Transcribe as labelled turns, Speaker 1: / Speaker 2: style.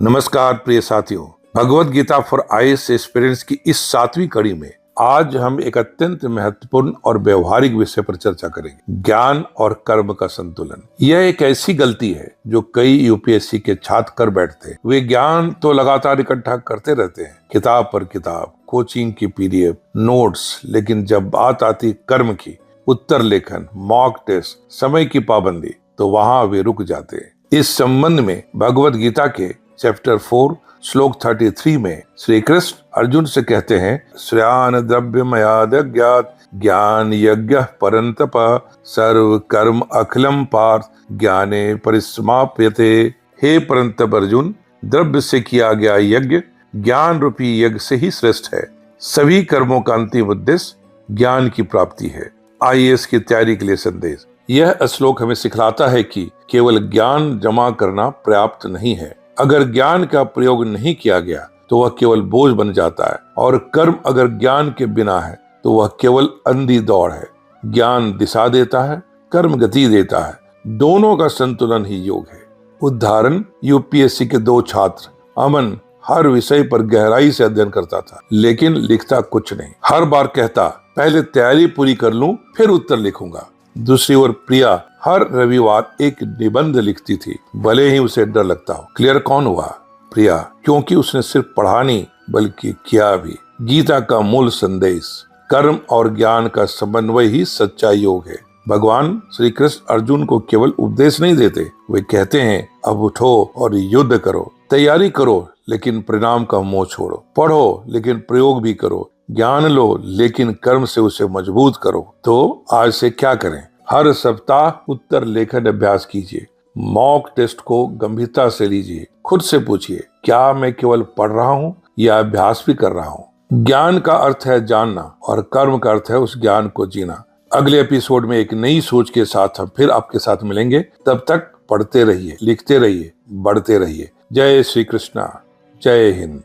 Speaker 1: नमस्कार प्रिय साथियों, Bhagavad Gita for IAS aspirants की इस 7वीं कड़ी में आज हम एक अत्यंत महत्वपूर्ण और व्यवहारिक विषय पर चर्चा करेंगे, ज्ञान और कर्म का संतुलन। यह एक ऐसी गलती है जो कई यूपीएससी के छात्र कर बैठते हैं। वे ज्ञान तो लगातार इकट्ठा करते रहते हैं, किताब पर किताब, कोचिंग की पीडीएफ, नोट्स, लेकिन जब बात आती कर्म की, उत्तर लेखन, मॉक टेस्ट, समय की पाबंदी, तो वहां वे रुक जाते हैं। इस संबंध में भगवत गीता के चैप्टर 4 श्लोक 33 में श्री कृष्ण अर्जुन से कहते हैं, श्रेयान द्रव्यमयाद ज्ञात ज्ञान यज्ञ परंतप सर्व कर्म अखिलम पार्थ ज्ञाने परिसमाप्यते। हे परंतप अर्जुन, द्रव्य से किया गया यज्ञ ज्ञान रूपी यज्ञ से ही श्रेष्ठ है। सभी कर्मों का अंतिम उद्देश्य ज्ञान की प्राप्ति है। आईएएस की तैयारी के लिए संदेश। यह श्लोक हमें सिखलाता है कि केवल ज्ञान जमा करना पर्याप्त नहीं है। अगर ज्ञान का प्रयोग नहीं किया गया तो वह केवल बोझ बन जाता है, और कर्म अगर ज्ञान के बिना है तो वह केवल अंधी दौड़ है। ज्ञान दिशा देता है, कर्म गति देता है। दोनों का संतुलन ही योग है। उदाहरण, यूपीएससी के 2 छात्र। अमन हर विषय पर गहराई से अध्ययन करता था, लेकिन लिखता कुछ नहीं। हर बार कहता, पहले तैयारी पूरी कर लूं फिर उत्तर लिखूंगा। दूसरी ओर प्रिया हर रविवार एक निबंध लिखती थी, भले ही उसे डर लगता हो। क्लियर कौन हुआ? प्रिया, क्योंकि उसने सिर्फ पढ़ा नहीं बल्कि किया भी। गीता का मूल संदेश, कर्म और ज्ञान का समन्वय ही सच्चा योग है। भगवान श्री कृष्ण अर्जुन को केवल उपदेश नहीं देते, वे कहते हैं, अब उठो और युद्ध करो। तैयारी करो लेकिन परिणाम का मोह छोड़ो। पढ़ो लेकिन प्रयोग भी करो। ज्ञान लो लेकिन कर्म से उसे मजबूत करो। तो आज से क्या करें? हर सप्ताह उत्तर लेखन अभ्यास कीजिए। मॉक टेस्ट को गंभीरता से लीजिए। खुद से पूछिए, क्या मैं केवल पढ़ रहा हूँ या अभ्यास भी कर रहा हूँ? ज्ञान का अर्थ है जानना और कर्म का अर्थ है उस ज्ञान को जीना। अगले एपिसोड में एक नई सोच के साथ हम फिर आपके साथ मिलेंगे। तब तक पढ़ते रहिए, लिखते रहिए, बढ़ते रहिए। जय श्री कृष्णा, जय हिंद।